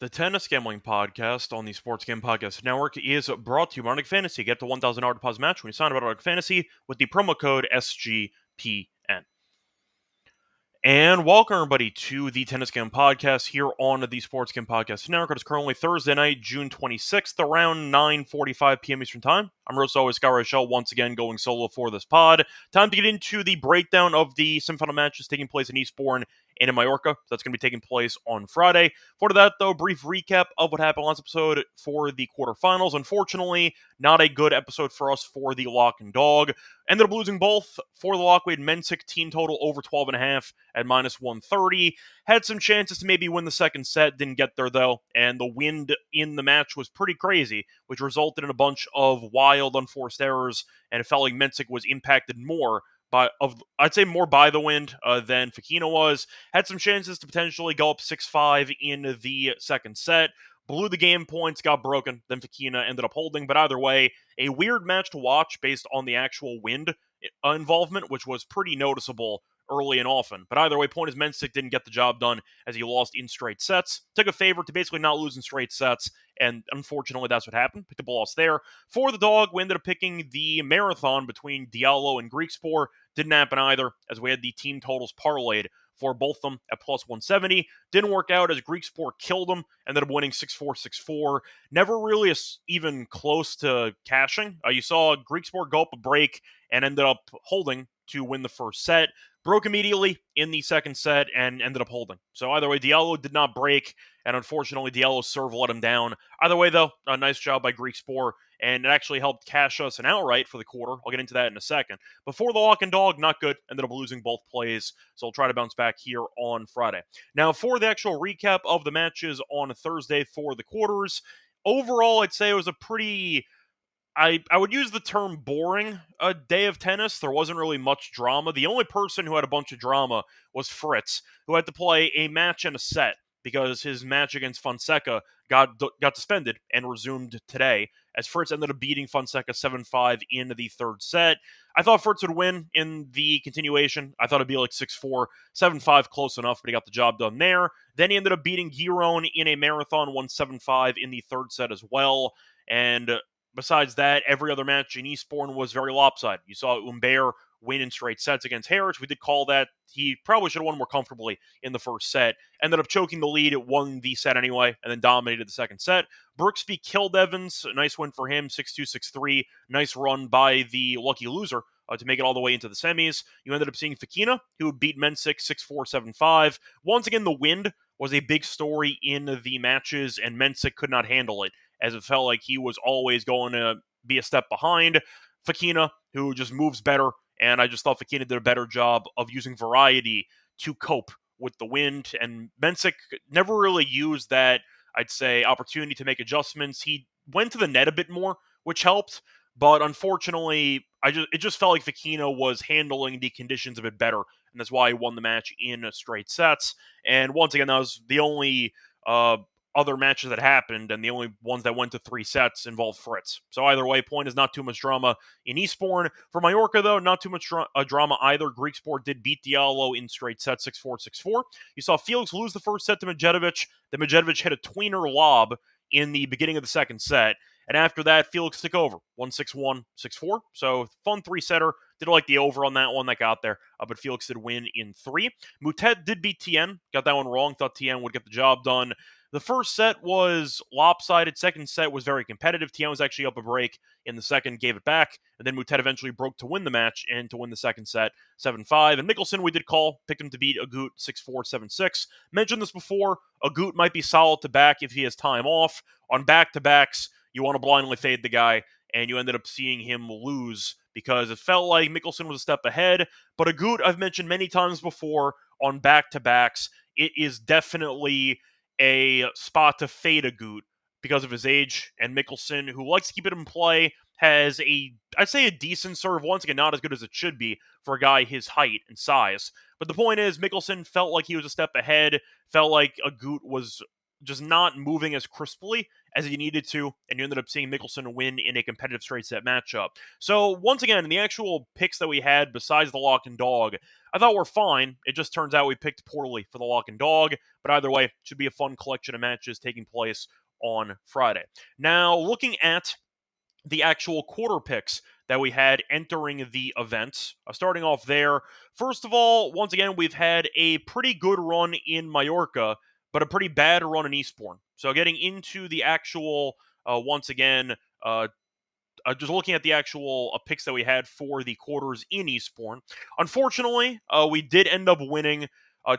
The Tennis Gambling Podcast on the Sports Game Podcast Network is brought to you by Arctic Fantasy. Get the $1,000 deposit match when you sign up at Arctic Fantasy with the promo code SGPN. And welcome, everybody, to the Tennis Game Podcast here on the Sports Game Podcast Network. It's currently Thursday night, June 26th, around 9:45 p.m. Eastern Time. I'm your host, always, Scott Reichel, once again going solo for this pod. Time to get into the breakdown of the semifinal matches taking place in Eastbourne and in Mallorca. That's going to be taking place on Friday. For that, though, brief recap of what happened last episode for the quarterfinals. Unfortunately, not a good episode for us for the lock and dog. Ended up losing both. For the lock, we had Mensik team total over 12.5 at minus 130. Had some chances to maybe win the second set. Didn't get there, though. And the wind in the match was pretty crazy, which resulted in a bunch of wild, unforced errors. And it felt like Mensik was impacted more I'd say more by the wind than Fokina was. Had some chances to potentially go up 6-5 in the second set. Blew the game points, got broken. Then Fokina ended up holding. But either way, a weird match to watch based on the actual wind involvement, which was pretty noticeable early and often. But either way, point is Mensik didn't get the job done as he lost in straight sets. Took a favor to basically not lose in straight sets, and unfortunately that's what happened. Picked up a loss there. For the dog, we ended up picking the marathon between Diallo and Griekspoor. Didn't happen either, as we had the team totals parlayed for both of them at plus 170. Didn't work out as Griekspoor killed him, ended up winning 6-4, 6-4. Never really even close to cashing. You saw Griekspoor go up a break and ended up holding to win the first set. Broke immediately in the second set and ended up holding. So either way, Diallo did not break, and unfortunately, Diallo's serve let him down. Either way, though, a nice job by Griekspoor, and it actually helped cash us an outright for the quarter. I'll get into that in a second. Before the lock and dog, not good. Ended up losing both plays, so I'll try to bounce back here on Friday. Now, for the actual recap of the matches on Thursday for the quarters, overall, I'd say it was a pretty... I would use the term boring a day of tennis. There wasn't really much drama. The only person who had a bunch of drama was Fritz, who had to play a match and a set because his match against Fonseca got suspended and resumed today, as Fritz ended up beating Fonseca 7-5 in the third set. I thought Fritz would win in the continuation. I thought it'd be like 6-4, 7-5, close enough, but he got the job done there. Then he ended up beating Giron in a marathon, 1-7-5 in the third set as well. And besides that, every other match in Eastbourne was very lopsided. You saw Humbert win in straight sets against Harris. We did call that. He probably should have won more comfortably in the first set. Ended up choking the lead. It won the set anyway, and then dominated the second set. Brooksby killed Evans. A nice win for him, 6-2, 6-3. Nice run by the lucky loser to make it all the way into the semis. You ended up seeing Fokina, who beat Mensik 6-4, 7-5. Once again, the wind was a big story in the matches, and Mensik could not handle it, as it felt like he was always going to be a step behind Fokina, who just moves better. And I just thought Fokina did a better job of using variety to cope with the wind. And Mensik never really used that, I'd say, opportunity to make adjustments. He went to the net a bit more, which helped. But unfortunately, it just felt like Fokina was handling the conditions a bit better. And that's why he won the match in straight sets. And once again, that was the only other matches that happened, and the only ones that went to 3 sets involved Fritz. So either way, point is not too much drama in Eastbourne. For Mallorca, though, not too much drama either. Griekspoor did beat Diallo in straight sets, 6-4, 6-4. You saw Felix lose the first set to Medjedovic. Then Medjedovic hit a tweener lob in the beginning of the second set. And after that, Felix took over, 1-6-1, 6-4. So fun 3-setter. Did like the over on that one that got there, but Felix did win in 3. Moutet did beat Tien. Got that one wrong. Thought Tien would get the job done. The first set was lopsided. Second set was very competitive. Tien was actually up a break in the second, gave it back. And then Moutet eventually broke to win the match and to win the second set, 7-5. And Mickelson, we did call, picked him to beat Agut 6-4, 7-6. Mentioned this before. Agut might be solid to back if he has time off. On back-to-backs, you want to blindly fade the guy, and you ended up seeing him lose because it felt like Mickelson was a step ahead. But Agut, I've mentioned many times before, on back-to-backs, it is definitely a spot to fade Agut because of his age. And Mickelson, who likes to keep it in play, has I'd say a decent serve. Once again, not as good as it should be for a guy his height and size. But the point is, Mickelson felt like he was a step ahead, felt like Agut was just not moving as crisply as he needed to, and you ended up seeing Mickelson win in a competitive straight set matchup. So once again, in the actual picks that we had besides the lock and dog, I thought were fine. It just turns out we picked poorly for the lock and dog, but either way, it should be a fun collection of matches taking place on Friday. Now, looking at the actual quarter picks that we had entering the event. Starting off there, first of all, once again, we've had a pretty good run in Mallorca, but a pretty bad run in Eastbourne. So getting into the actual, once again, just looking at the actual picks that we had for the quarters in Eastbourne. Unfortunately, we did end up winning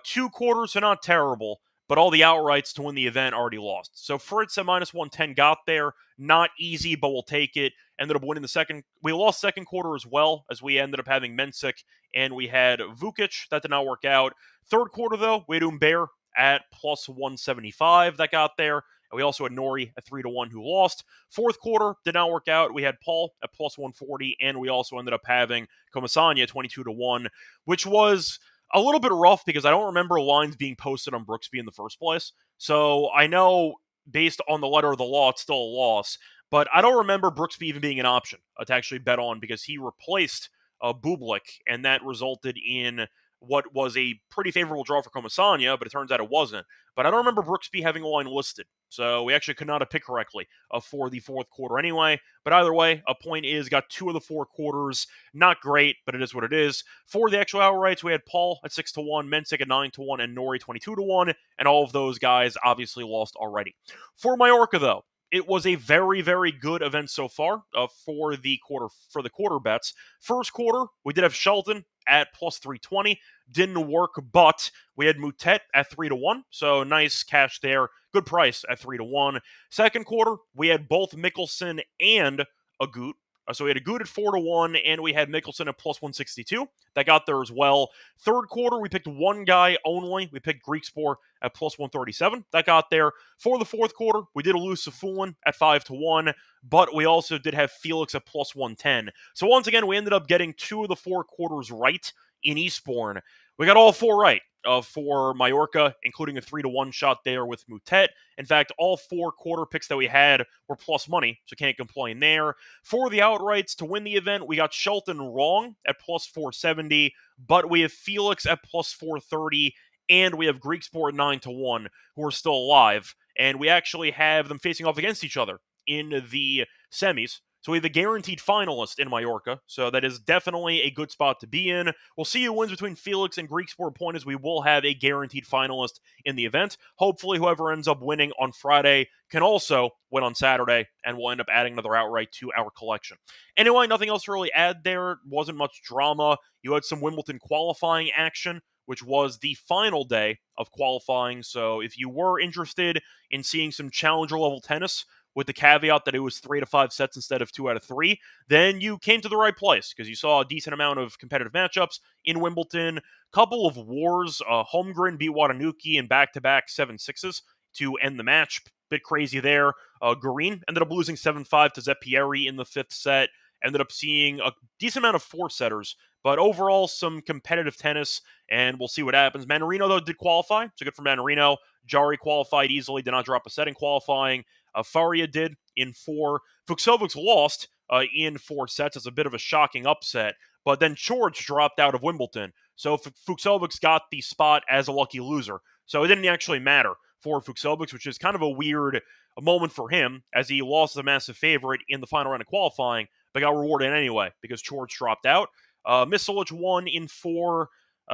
2 quarters, so not terrible, but all the outrights to win the event already lost. So Fritz at minus 110 got there. Not easy, but we'll take it. Ended up winning the second. We lost second quarter as well, as we ended up having Mensik and we had Vukic. That did not work out. Third quarter, though, we had Umber at plus 175. That got there. And we also had Nori at 3-1 who lost. Fourth quarter did not work out. We had Paul at plus 140, and we also ended up having Comasagna at 22-1, which was a little bit rough because I don't remember lines being posted on Brooksby in the first place. So I know based on the letter of the law, it's still a loss, but I don't remember Brooksby even being an option to actually bet on because he replaced Bublik, and that resulted in what was a pretty favorable draw for Comasagna, but it turns out it wasn't. But I don't remember Brooksby having a line listed, so we actually could not have picked correctly for the fourth quarter anyway. But either way, a point is got 2 of the 4 quarters. Not great, but it is what it is. For the actual outrights, we had Paul at 6-1, Mensik at 9-1, and Nori 22-1, and all of those guys obviously lost already. For Mallorca, though, it was a very, very good event so far for the quarter bets. First quarter, we did have Shelton at plus 320. Didn't work, but we had Moutet at 3-1. So nice cash there. Good price at 3-1. Second quarter, we had both Mickelson and Agut. So we had Agut at 4-1, and we had Mickelson at plus 162. That got there as well. Third quarter, we picked one guy only. We picked Griekspoor at plus 137. That got there. For the fourth quarter, we did lose Safulin at 5-1, but we also did have Felix at plus 110. So once again, we ended up getting 2 of the 4 quarters right in Eastbourne. We got all 4 right for Mallorca, including a 3-1 shot there with Moutet. In fact, all 4 quarter picks that we had were plus money, so can't complain there. For the outrights to win the event, we got Shelton wrong at plus 470, but we have Felix at plus 430, and we have Griekspoor at 9-1, who are still alive. And we actually have them facing off against each other in the semis. So we have a guaranteed finalist in Mallorca, so that is definitely a good spot to be in. We'll see who wins between Felix and Griekspoor. Point is we will have a guaranteed finalist in the event. Hopefully whoever ends up winning on Friday can also win on Saturday, and we'll end up adding another outright to our collection. Anyway, nothing else to really add there. Wasn't much drama. You had some Wimbledon qualifying action, which was the final day of qualifying. So if you were interested in seeing some challenger level tennis, with the caveat that it was 3 to 5 sets instead of 2 out of 3, then you came to the right place because you saw a decent amount of competitive matchups in Wimbledon. Couple of wars. Holmgren beat Watanuki in back-to-back 7-6s to end the match. Bit crazy there. Garin ended up losing 7-5 to Zeppieri in the 5th set. Ended up seeing a decent amount of 4-setters. But overall, some competitive tennis, and we'll see what happens. Manarino, though, did qualify, so good for Manarino. Jari qualified easily, did not drop a set in qualifying. Faria did in 4. Fuchsovics lost in 4 sets. It's a bit of a shocking upset. But then George dropped out of Wimbledon. So Fuchsovics got the spot as a lucky loser. So it didn't actually matter for Fuchsovics, which is kind of a weird moment for him, as he lost as a massive favorite in the final round of qualifying, but got rewarded anyway because George dropped out. Misalic won in 4.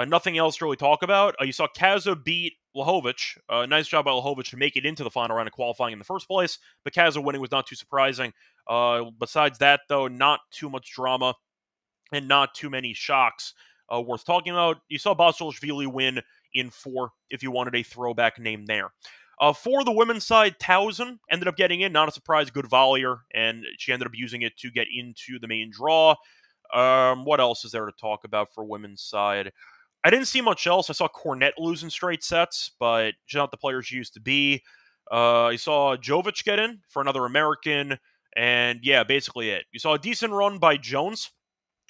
Nothing else to really talk about. You saw Kaza beat Lajovic. Nice job by Lajovic to make it into the final round of qualifying in the first place, but Kaza winning was not too surprising. Besides that, though, not too much drama and not too many shocks worth talking about. You saw Basilashvili win in 4 if you wanted a throwback name there. For the women's side, Towson ended up getting in. Not a surprise, good volleyer, and she ended up using it to get into the main draw. What else is there to talk about for women's side? I didn't see much else. I saw Cornet losing straight sets, but she's not the player she used to be. You saw Jovic get in for another American, and yeah, basically it. You saw a decent run by Jones,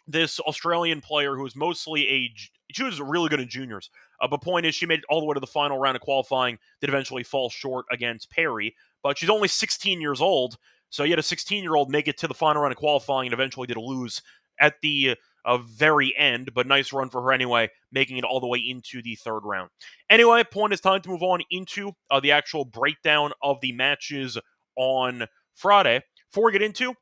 this Australian player who was mostly she was really good in juniors, But point is, she made it all the way to the final round of qualifying, did eventually fall short against Perry. But she's only 16 years old, so you had a 16-year-old make it to the final round of qualifying and eventually did lose at the very end, but nice run for her anyway, making it all the way into the third round. Anyway, point is time to move on into the actual breakdown of the matches on Friday. Before we get into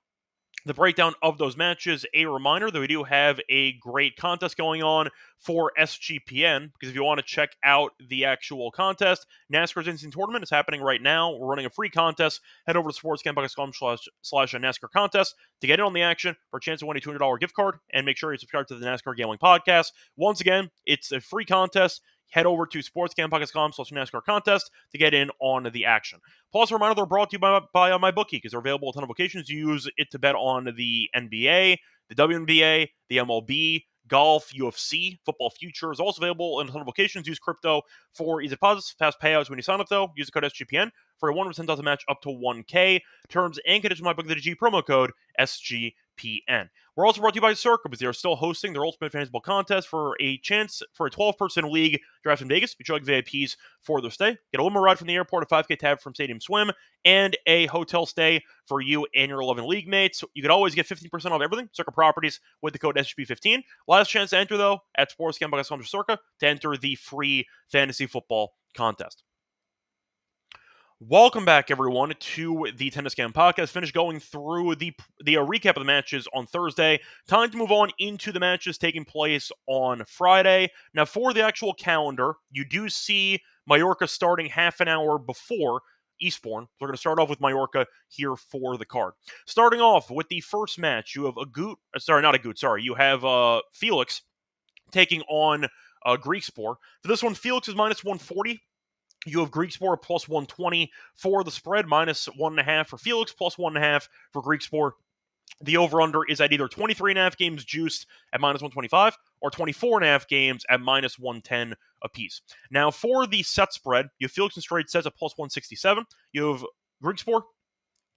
the breakdown of those matches, a reminder that we do have a great contest going on for SGPN, because if you want to check out the actual contest, NASCAR's Instant Tournament is happening right now. We're running a free contest. Head over to sportscam.com/NASCAR contest to get in on the action for a chance to win a $200 gift card, and make sure you subscribe to the NASCAR Gambling Podcast. Once again, it's a free contest. Head over to sportscam.com/NASCAR contest to get in on the action. Plus, a reminder, they're brought to you by MyBookie, because they're available a ton of locations. You use it to bet on the NBA, the WNBA, the MLB, golf, UFC, football futures. Also available in a ton of locations. Use crypto for easy deposits, fast payouts when you sign up, though. Use the code SGPN for a 1% deposit match up to $1K. Terms and conditions of MyBookie, promo code SGPN. We're also brought to you by Circa, because they are still hosting their Ultimate Fantasy Ball contest for a chance for a 12-person league draft in Vegas. Be sure to get VIPs for their stay. Get a limo ride from the airport, a 5K tab from Stadium Swim, and a hotel stay for you and your 11 league mates. You can always get 15% off everything, Circa Properties, with the code SGP15. Last chance to enter, though, at sportscam.com/Circa to enter the free fantasy football contest. Welcome back, everyone, to the Tennis Scam Podcast. Finished going through the recap of the matches on Thursday. Time to move on into the matches taking place on Friday. Now, for the actual calendar, you do see Mallorca starting half an hour before Eastbourne. We're going to start off with Mallorca here for the card. Starting off with the first match, you have you have Felix taking on Griekspoor. For this one, Felix is minus 140. You have Griekspoor plus 120 for the spread, minus 1.5 for Felix, plus 1.5 for Griekspoor. The over-under is at either 23.5 games juiced at minus 125 or 24.5 games at minus 110 apiece. Now, for the set spread, you have Felix in straight sets at plus 167. You have Griekspoor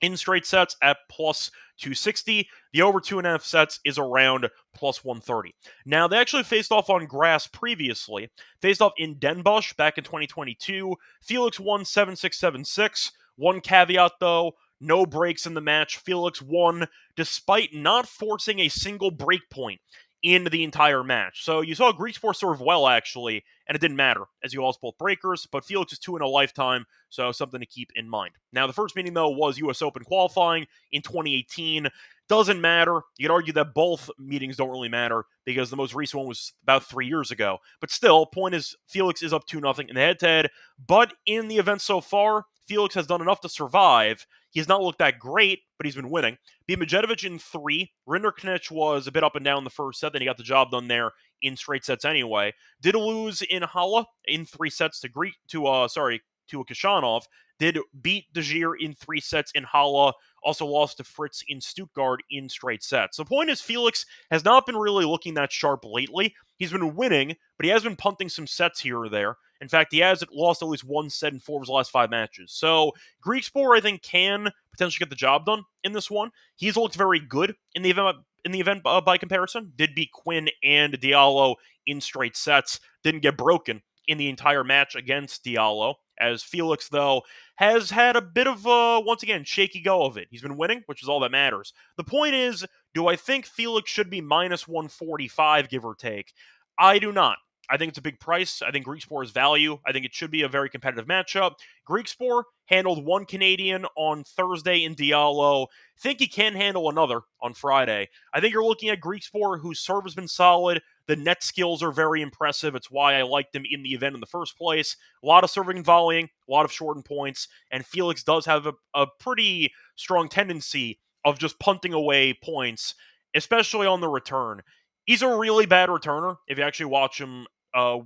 in straight sets at plus 260. The over 2.5 sets is around plus 130. Now, they actually faced off on grass previously. Faced off in Den Bosch back in 2022. Felix won 7-6, 7-6. One caveat, though, no breaks in the match. Felix won despite not forcing a single break point in the entire match. So you saw Griekspoor serve well, actually, and it didn't matter, as you lost both breakers, but Felix is 2 in a lifetime, so something to keep in mind. Now, the first meeting, though, was U.S. Open qualifying in 2018. Doesn't matter. You could argue that both meetings don't really matter, because the most recent one was about 3 years ago. But still, point is, Felix is up 2-0 in the head-to-head, but in the event so far, Felix has done enough to survive. He's not looked that great, but he's been winning. Beat Medjedovic in 3. Rinderknech was a bit up and down in the first set, then he got the job done there in straight sets anyway. Did lose in Halle in 3 sets to Kashanov. Did beat De Geer in 3 sets in Halle. Also lost to Fritz in Stuttgart in straight sets. The point is, Felix has not been really looking that sharp lately. He's been winning, but he has been punting some sets here or there. In fact, he has lost at least 1 set in 4 of his last 5 matches. So, Griekspoor, I think, can potentially get the job done in this one. He's looked very good in the event by comparison. Did beat Quinn and Diallo in straight sets. Didn't get broken in the entire match against Diallo. As Felix, though, has had a bit of once again, shaky go of it. He's been winning, which is all that matters. The point is, do I think Felix should be minus 145, give or take? I do not. I think it's a big price. I think Griekspoor is value. I think it should be a very competitive matchup. Griekspoor handled 1 Canadian on Thursday in Diallo. Think he can handle another on Friday. I think you're looking at Griekspoor, whose serve has been solid. The net skills are very impressive. It's why I liked him in the event in the first place. A lot of serving and volleying, a lot of shortened points, and Felix does have a pretty strong tendency of just punting away points, especially on the return. He's a really bad returner if you actually watch him.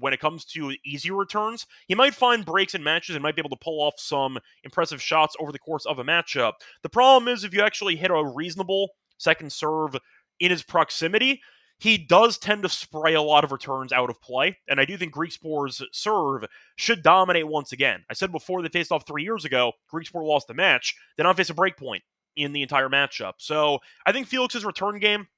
When it comes to easy returns, he might find breaks in matches and might be able to pull off some impressive shots over the course of a matchup. The problem is, if you actually hit a reasonable second serve in his proximity, he does tend to spray a lot of returns out of play, and I do think Griekspoor's serve should dominate once again. I said before they faced off 3 years ago, Griekspoor lost the match. They don't face a break point in the entire matchup. So I think Felix's return game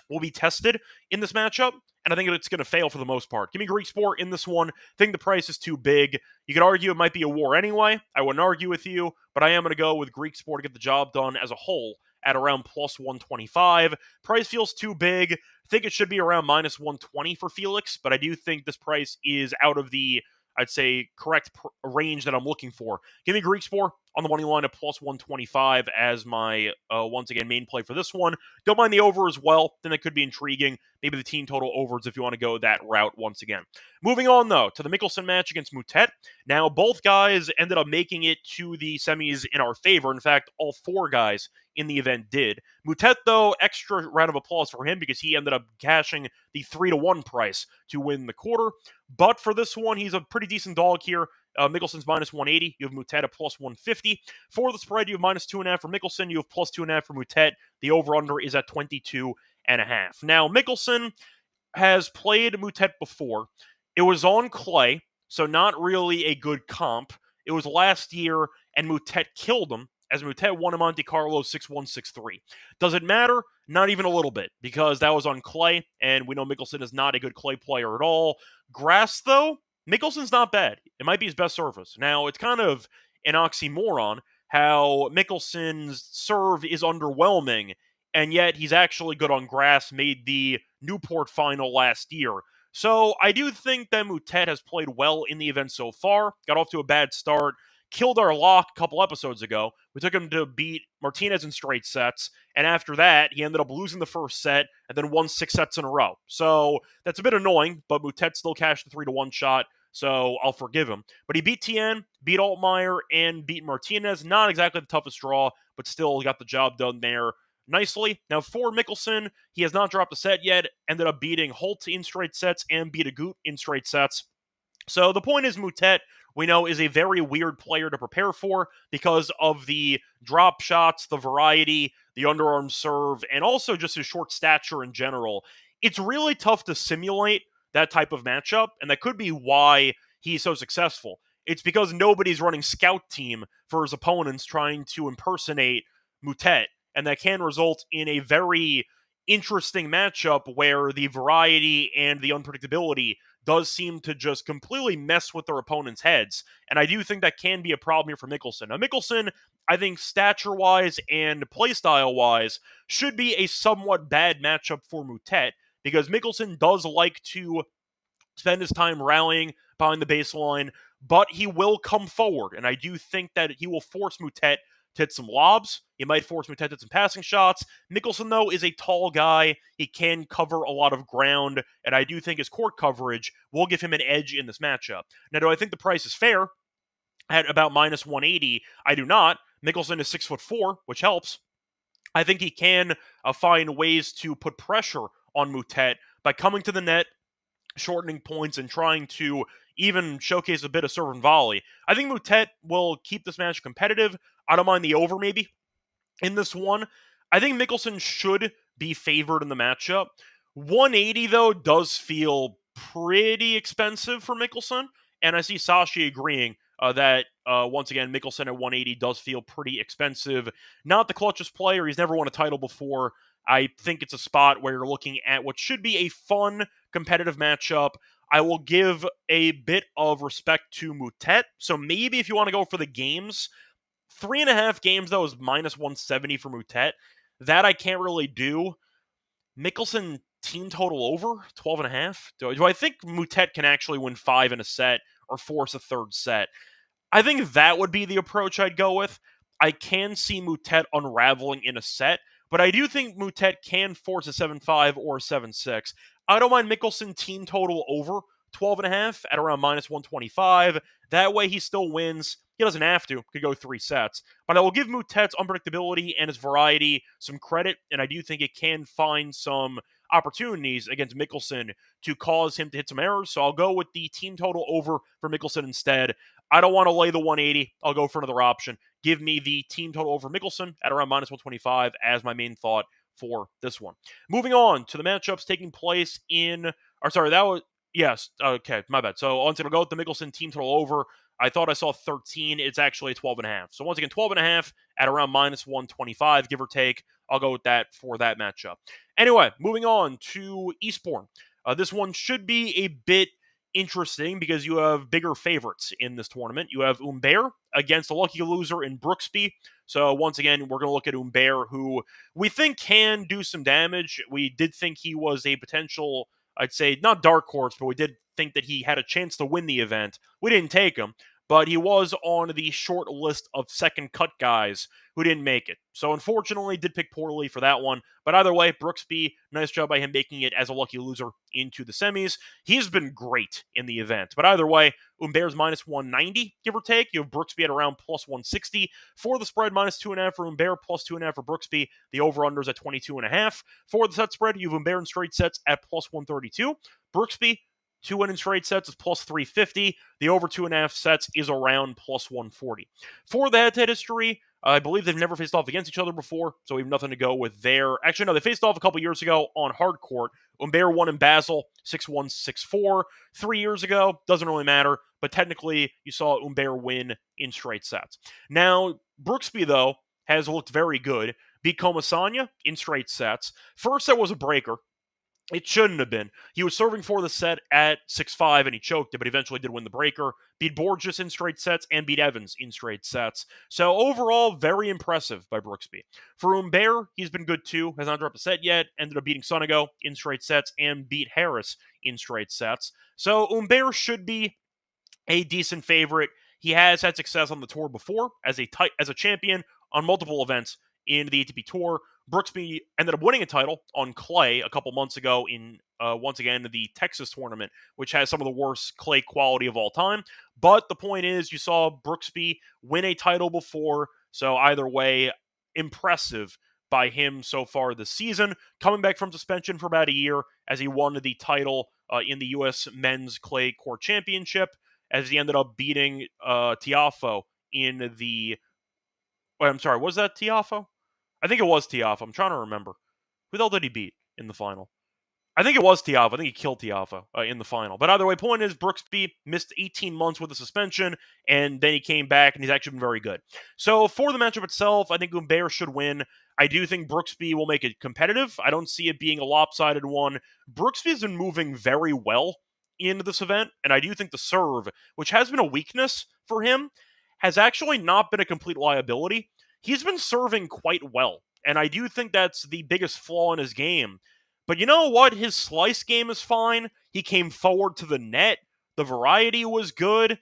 will be tested in this matchup, and I think it's going to fail for the most part. Give me Greek Sport in this one. I think the price is too big. You could argue it might be a war anyway. I wouldn't argue with you, but I am going to go with Greek Sport to get the job done as a whole at around plus 125. Price feels too big. I think it should be around minus 120 for Felix, but I do think this price is out of the, I'd say, correct range that I'm looking for. Give me Greek Sport on the money line at plus 125 as my, once again, main play for this one. Don't mind the over as well. Then that could be intriguing. Maybe the team total overs if you want to go that route once again. Moving on, though, to the Mickelson match against Moutet. Now, both guys ended up making it to the semis in our favor. In fact, all four guys in the event did. Moutet, though, extra round of applause for him because he ended up cashing the 3-1 price to win the quarter. But for this one, he's a pretty decent dog here. Mickelson's minus 180. You have Moutet at plus 150. For the spread, you have minus 2.5 for Mickelson. You have plus 2.5 for Moutet. The over-under is at 22.5. Now, Mickelson has played Moutet before. It was on clay, so not really a good comp. It was last year, and Moutet killed him, as Moutet won in Monte Carlo 6-1, 6-3. Does it matter? Not even a little bit, because that was on clay, and we know Mickelson is not a good clay player at all. Grass, though, Mickelson's not bad. It might be his best surface. Now, it's kind of an oxymoron how Mickelson's serve is underwhelming, and yet he's actually good on grass, made the Newport final last year. So I do think that Moutet has played well in the event so far. Got off to a bad start. Killed our lock a couple episodes ago. We took him to beat Martinez in straight sets, and after that, he ended up losing the first set and then won 6 sets in a row. So that's a bit annoying, but Moutet still cashed the 3-1 shot, so I'll forgive him. But he beat Tien, beat Altmaier, and beat Martinez. Not exactly the toughest draw, but still got the job done there nicely. Now, for Mickelson, he has not dropped a set yet. Ended up beating Holt in straight sets and beat Agut in straight sets. So the point is, Moutet, we know, is a very weird player to prepare for because of the drop shots, the variety, the underarm serve, and also just his short stature in general. It's really tough to simulate that type of matchup, and that could be why he's so successful. It's because nobody's running scout team for his opponents trying to impersonate Moutet, and that can result in a very interesting matchup where the variety and the unpredictability does seem to just completely mess with their opponents' heads. And I do think that can be a problem here for Mickelson. Now, Mickelson, I think stature-wise and playstyle-wise, should be a somewhat bad matchup for Moutet, because Mickelson does like to spend his time rallying behind the baseline, but he will come forward. And I do think that he will force Moutet to hit some lobs. He might force Moutet to hit some passing shots. Mickelson, though, is a tall guy. He can cover a lot of ground, and I do think his court coverage will give him an edge in this matchup. Now, do I think the price is fair at about minus 180? I do not. Mickelson is 6'4", which helps. I think he can find ways to put pressure on Moutet by coming to the net, shortening points, and trying to even showcase a bit of serve and volley. I think Moutet will keep this match competitive. I don't mind the over, maybe, in this one. I think Mickelson should be favored in the matchup. 180, though, does feel pretty expensive for Mickelson, and I see Sashi agreeing that, once again, Mickelson at 180 does feel pretty expensive. Not the clutchest player. He's never won a title before. I think it's a spot where you're looking at what should be a fun, competitive matchup. I will give a bit of respect to Moutet. So maybe if you want to go for the games, 3.5 games, though, is minus 170 for Moutet. That I can't really do. Mickelson team total over 12.5. Do I think Moutet can actually win 5 in a set or force a third set? I think that would be the approach I'd go with. I can see Moutet unraveling in a set, but I do think Moutet can force a 7-5 or a 7-6. I don't mind Mickelson team total over 12.5 at around minus 125. That way he still wins. He doesn't have to. Could go 3 sets. But I will give Moutet's unpredictability and his variety some credit, and I do think it can find some opportunities against Mickelson to cause him to hit some errors. So I'll go with the team total over for Mickelson instead. I don't want to lay the 180. I'll go for another option. Give me the team total over Mickelson at around minus 125 as my main thought for this one. Moving on to the matchups taking place in... Yes, okay, my bad. So once it'll go with the Mickelson team total over. I thought I saw 13. It's actually 12.5. So once again, 12.5 at around minus 125, give or take. I'll go with that for that matchup. Anyway, moving on to Eastbourne. This one should be a bit interesting because you have bigger favorites in this tournament. You have Humbert against a lucky loser in Brooksby. So once again, we're going to look at Humbert, who we think can do some damage. We did think he was a potential, I'd say, not dark horse, but we did think that he had a chance to win the event. We didn't take him, but he was on the short list of second cut guys who didn't make it. So unfortunately, did pick poorly for that one. But either way, Brooksby, nice job by him making it as a lucky loser into the semis. He's been great in the event. But either way, Humbert's minus 190, give or take. You have Brooksby at around plus 160. For the spread, minus 2.5 for Humbert, plus 2.5 for Brooksby. The over-unders at 22.5. For the set spread, you have Humbert in straight sets at plus 132. Brooksby, 2 win in straight sets is plus 350. The over 2.5 sets is around plus 140. For the head-to-head history, I believe they've never faced off against each other before, so we have nothing to go with there. Actually, no, they faced off a couple years ago on hard court. Humbert won in Basel, 6-1, 6-4. 3 years ago, doesn't really matter, but technically you saw Humbert win in straight sets. Now, Brooksby, though, has looked very good. Beat Comasagna in straight sets. First set was a breaker. It shouldn't have been. He was serving for the set at 6-5 and he choked it, but eventually did win the breaker. Beat Borges in straight sets and beat Evans in straight sets. So overall, very impressive by Brooksby. For Humbert, he's been good too. Has not dropped a set yet. Ended up beating Sonego in straight sets and beat Harris in straight sets. So Humbert should be a decent favorite. He has had success on the tour before as a champion on multiple events in the ATP Tour. Brooksby ended up winning a title on clay a couple months ago in, once again, the Texas tournament, which has some of the worst clay quality of all time. But the point is, you saw Brooksby win a title before, so either way, impressive by him so far this season. Coming back from suspension for about a year as he won the title in the U.S. Men's Clay Court Championship, as he ended up beating Tiafoe in the... Wait, I'm sorry, was that Tiafoe? I think it was Tiafoe. I'm trying to remember. Who the hell did he beat in the final? I think it was Tiafoe. I think he killed Tiafoe in the final. But either way, point is, Brooksby missed 18 months with a suspension, and then he came back, and he's actually been very good. So for the matchup itself, I think Humbert should win. I do think Brooksby will make it competitive. I don't see it being a lopsided one. Brooksby's been moving very well into this event, and I do think the serve, which has been a weakness for him, has actually not been a complete liability. He's been serving quite well, and I do think that's the biggest flaw in his game. But you know what? His slice game is fine. He came forward to the net. The variety was good.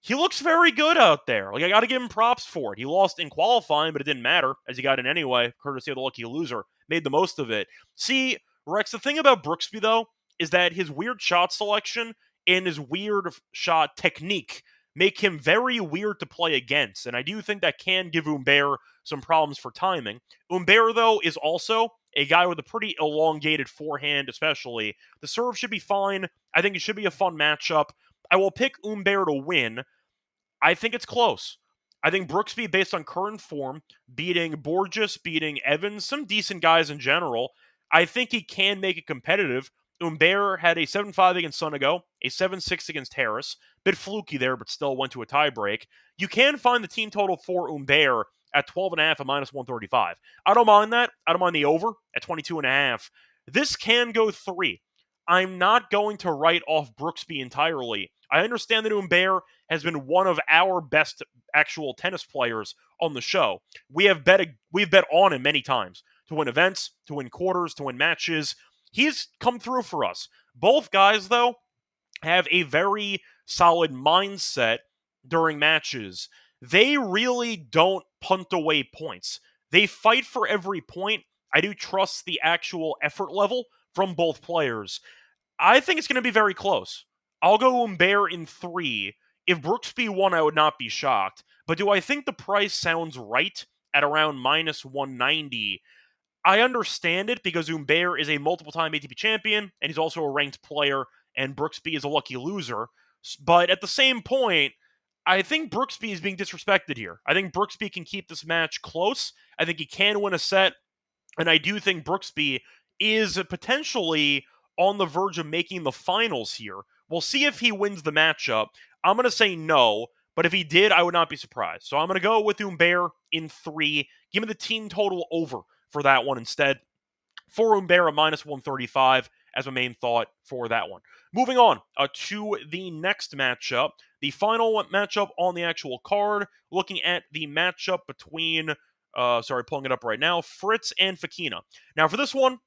He looks very good out there. Like, I got to give him props for it. He lost in qualifying, but it didn't matter, as he got in anyway, courtesy of the lucky loser. Made the most of it. See, Rex, the thing about Brooksby, though, is that his weird shot selection and his weird shot technique make him very weird to play against, and I do think that can give Humbert some problems for timing. Humbert, though, is also a guy with a pretty elongated forehand, especially. The serve should be fine. I think it should be a fun matchup. I will pick Humbert to win. I think it's close. I think Brooksby, based on current form, beating Borges, beating Evans, some decent guys in general, I think he can make it competitive. Humbert had a 7-5 against Sonego, a 7-6 against Harris. Bit fluky there, but still went to a tiebreak. You can find the team total for Humbert at 12.5 at minus 135. I don't mind that. I don't mind the over at 22.5. This can go 3. I'm not going to write off Brooksby entirely. I understand that Humbert has been one of our best actual tennis players on the show. We've bet on him many times to win events, to win quarters, to win matches. He's come through for us. Both guys, though, have a very solid mindset during matches. They really don't punt away points. They fight for every point. I do trust the actual effort level from both players. I think it's going to be very close. I'll go Humbert in 3. If Brooksby won, I would not be shocked. But do I think the price sounds right at around minus 190? I understand it because Humbert is a multiple-time ATP champion, and he's also a ranked player, and Brooksby is a lucky loser. But at the same point, I think Brooksby is being disrespected here. I think Brooksby can keep this match close. I think he can win a set, and I do think Brooksby is potentially on the verge of making the finals here. We'll see if he wins the matchup. I'm going to say no, but if he did, I would not be surprised. So I'm going to go with Humbert in 3. Give me the team total over for that one instead. For Humbert at minus 135 as a main thought for that one. Moving on to the next matchup, the final matchup on the actual card, looking at the matchup between, pulling it up right now, Fritz and Fokina. Now, for this one,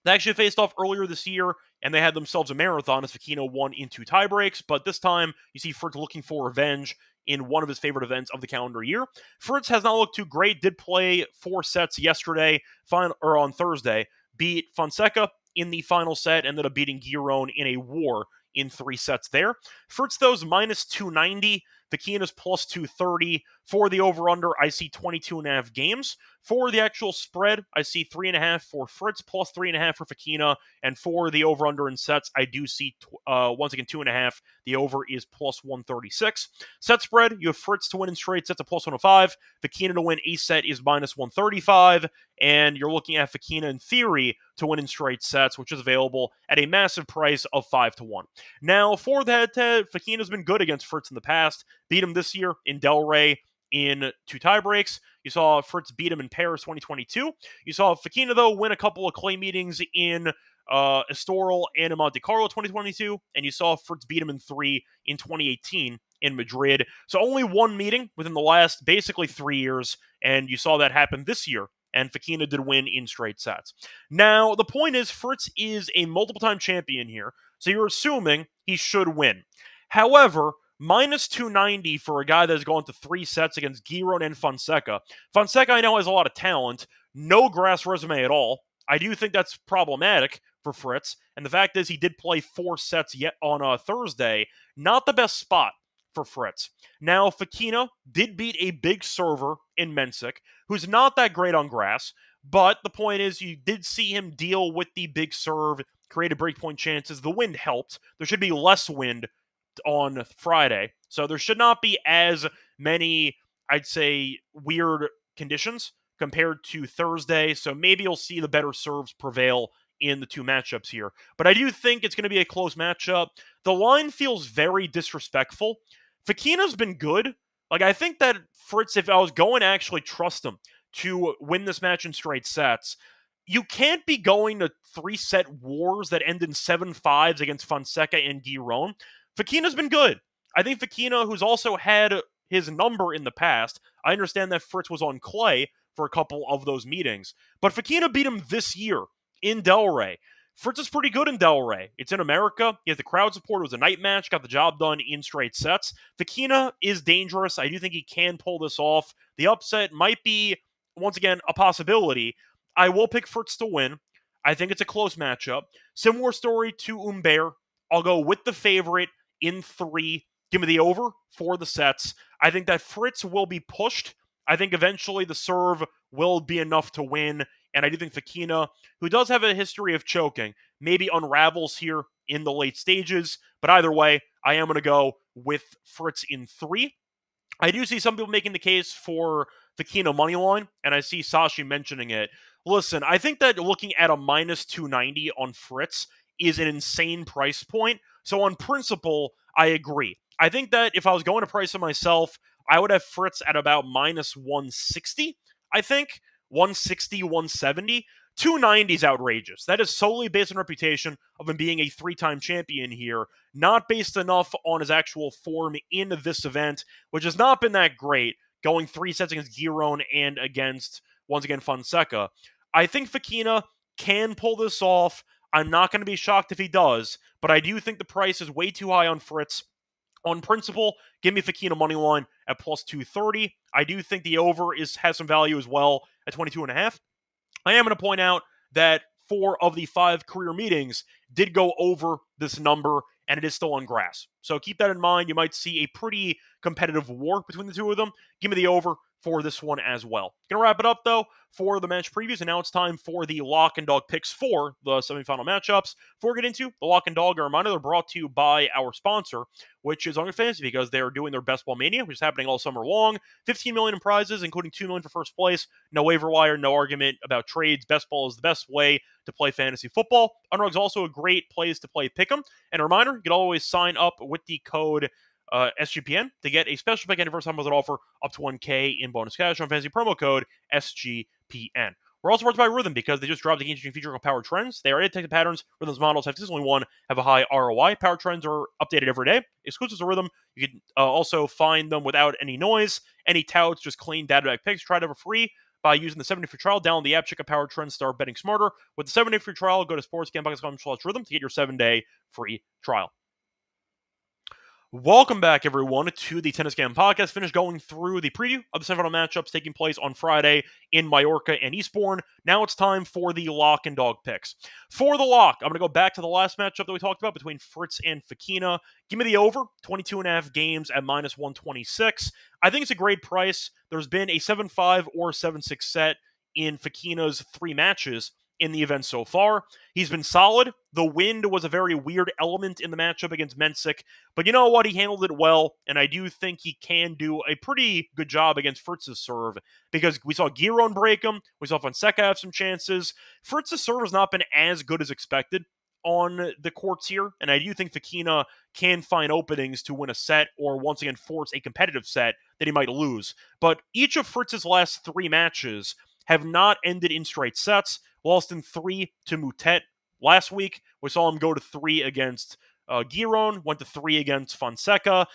they actually faced off earlier this year, and they had themselves a marathon as Fokina won in 2 tiebreaks, but this time, you see Fritz looking for revenge in one of his favorite events of the calendar year. Fritz has not looked too great, did play 4 sets yesterday, on Thursday, beat Fonseca in the final set, ended up beating Giron in a war in 3 sets there. Fritz, though, is minus 290. Fokina's plus 230. For the over-under, I see 22.5 games. For the actual spread, I see 3.5 for Fritz, plus 3.5 for Fokina. And for the over-under in sets, I do see, once again, 2.5. The over is plus 136. Set spread, you have Fritz to win in straight sets at plus 105. Fokina to win a set is minus 135. And you're looking at Fokina, in theory, to win in straight sets, which is available at a massive price of 5-1. Now, for the head-to-head, Fokina's been good against Fritz in the past. Beat him this year in Delray in 2 tiebreaks. You saw Fritz beat him in Paris 2022. You saw Fokina, though, win a couple of clay meetings in Estoril and in Monte Carlo 2022. And you saw Fritz beat him in 3 in 2018 in Madrid. So only 1 meeting within the last basically 3 years. And you saw that happen this year. And Fokina did win in straight sets. Now, the point is, Fritz is a multiple-time champion here, so you're assuming he should win. However, minus 290 for a guy that has gone to 3 sets against Giron and Fonseca. Fonseca, I know, has a lot of talent. No grass resume at all. I do think that's problematic for Fritz. And the fact is, he did play 4 sets yet on Thursday. Not the best spot for Fritz. Now, Fokina did beat a big server in Mensik, who's not that great on grass, but the point is you did see him deal with the big serve, created breakpoint chances. The wind helped. There should be less wind on Friday, so there should not be as many, I'd say, weird conditions compared to Thursday, so maybe you'll see the better serves prevail in the 2 matchups here. But I do think it's going to be a close matchup. The line feels very disrespectful. Fokina's been good. Like, I think that Fritz, if I was going to actually trust him to win this match in straight sets, you can't be going to 3-set wars that end in 7-5s against Fonseca and Giron. Fokina's been good. I think Fokina, who's also had his number in the past, I understand that Fritz was on clay for a couple of those meetings, but Fokina beat him this year in Delray. Fritz is pretty good in Delray. It's in America. He has the crowd support. It was a night match. Got the job done in straight sets. Fokina is dangerous. I do think he can pull this off. The upset might be, once again, a possibility. I will pick Fritz to win. I think it's a close matchup. Similar story to Humbert. I'll go with the favorite in 3. Give me the over for the sets. I think that Fritz will be pushed. I think eventually the serve will be enough to win. And I do think Fokina, who does have a history of choking, maybe unravels here in the late stages. But either way, I am going to go with Fritz in 3. I do see some people making the case for Fokina moneyline, and I see Sashi mentioning it. Listen, I think that looking at a minus 290 on Fritz is an insane price point. So on principle, I agree. I think that if I was going to price it myself, I would have Fritz at about minus 160, I think. 160, 170. 290 is outrageous. That is solely based on reputation of him being a 3-time champion here, not based enough on his actual form in this event, which has not been that great, going 3 sets against Giron and against, once again, Fonseca. I think Fokina can pull this off. I'm not going to be shocked if he does, but I do think the price is way too high on Fritz. On principle, give me Fokina moneyline at plus 230. I do think the over has some value as well at 22.5. I am going to point out that 4 of the 5 career meetings did go over this number, and it is still on grass. So keep that in mind. You might see a pretty competitive war between the 2 of them. Give me the over for this one as well. Going to wrap it up, though, for the match previews, and now it's time for the Lock and Dog picks for the semifinal matchups. Before we get into the Lock and Dog, a reminder, they're brought to you by our sponsor, which is Owner Fantasy, because they are doing their Best Ball Mania, which is happening all summer long. 15 million in prizes, including 2 million for first place. No waiver wire, no argument about trades. Best Ball is the best way to play fantasy football. Underdog's also a great place to play Pick'em. And a reminder, you can always sign up with the code SGPN to get a special pick and first time deposit offer up to $1K in bonus cash on fantasy promo code SGPN. We're also brought to you by Rhythm because they just dropped a game-changing feature called Power Trends. They are detected patterns. Rhythm's models have consistently have a high ROI. Power Trends are updated every day. Exclusives to Rhythm. You can also find them without any noise. Any touts, just clean data-back picks. Try it ever free by using the 7-day free trial. Download the app, check out Power Trends, start betting smarter. With the 7-day free trial, go to sportsgamepodcast.com/rhythm to get your 7-day free trial. Welcome back, everyone, to the Tennis Game Podcast. Finished going through the preview of the semifinal matchups taking place on Friday in Mallorca and Eastbourne. Now it's time for the lock and dog picks. For the lock, I'm going to go back to the last matchup that we talked about between Fritz and Fokina. Give me the over, 22.5 games at -126. I think it's a great price. There's been a 7-5 or 7-6 set in Fokina's 3 matches in the event so far. He's been solid. The wind was a very weird element in the matchup against Mensik, but you know what? He handled it well, and I do think he can do a pretty good job against Fritz's serve, because we saw Giron break him, we saw Fonseca have some chances. Fritz's serve has not been as good as expected on the courts here, and I do think Fokina can find openings to win a set or once again force a competitive set that he might lose. But each of Fritz's last 3 matches have not ended in straight sets. Lost in 3 to Moutet last week. We saw him go to 3 against Giron, went to 3 against Fonseca.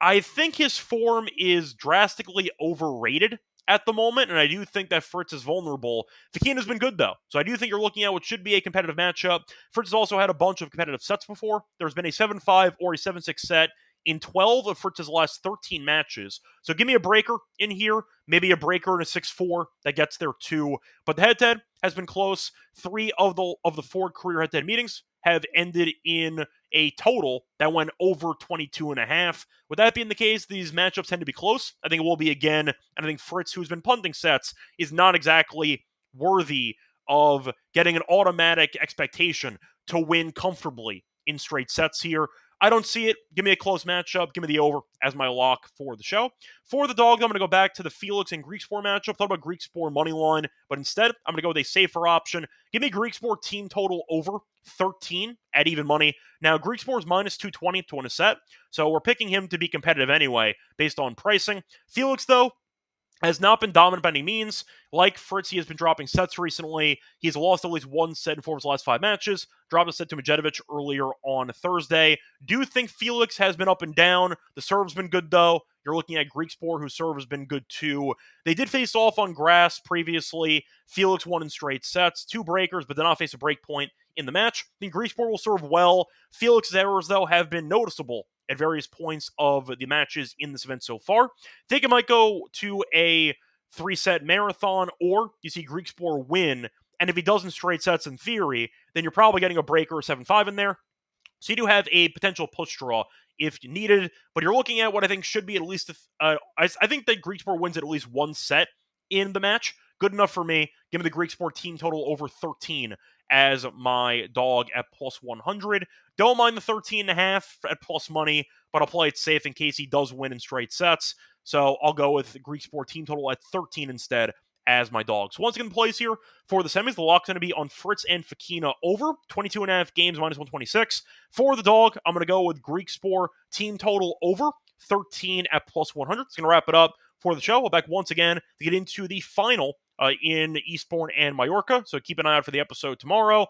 I think his form is drastically overrated at the moment, and I do think that Fritz is vulnerable. Fokina's been good, though, so I do think you're looking at what should be a competitive matchup. Fritz has also had a bunch of competitive sets before. There's been a 7-5 or a 7-6 set in 12 of Fritz's last 13 matches. So give me a breaker in here, maybe a breaker and a 6-4 that gets there too. But the head-to-head has been close. 3 of the 4 career head-to-head meetings have ended in a total that went over 22.5. With that being the case, these matchups tend to be close. I think it will be again, and I think Fritz, who's been punting sets, is not exactly worthy of getting an automatic expectation to win comfortably in straight sets here. I don't see it. Give me a close matchup. Give me the over as my lock for the show. For the dog, I'm going to go back to the Felix and Griekspoor matchup. Thought about Griekspoor money line, but instead, I'm going to go with a safer option. Give me Griekspoor team total over 13 at even money. Now, Griekspoor is -220 to win a set, so we're picking him to be competitive anyway based on pricing. Felix, though, has not been dominant by any means. Like Fritz, he has been dropping sets recently. He's lost at least 1 set in 4 of his last 5 matches. Dropped a set to Medjedovic earlier on Thursday. Do think Felix has been up and down. The serve's been good, though. You're looking at Griekspoor, whose serve has been good, too. They did face off on grass previously. Felix won in straight sets. 2 breakers, but did not face a break point in the match. I think Griekspoor will serve well. Felix's errors, though, have been noticeable at various points of the matches in this event so far. I think it might go to a 3-set marathon, or you see Griekspoor win, and if he does in straight sets in theory, then you're probably getting a breaker or 7-5 in there. So you do have a potential push draw if needed, but you're looking at what I think should be at least, I think that Griekspoor wins at least 1 set in the match. Good enough for me. Give me the Griekspoor team total over 13 as my dog at +100. Don't mind the 13.5 at plus money, but I'll play it safe in case he does win in straight sets. So I'll go with Griekspoor team total at 13 instead as my dog. So once again, plays here for the semis. The lock's going to be on Fritz and Fokina over 22.5 games -126. For the dog, I'm going to go with Griekspoor team total over 13 at +100. It's going to wrap it up for the show. We'll back once again to get into the final in Eastbourne and Mallorca. So keep an eye out for the episode tomorrow.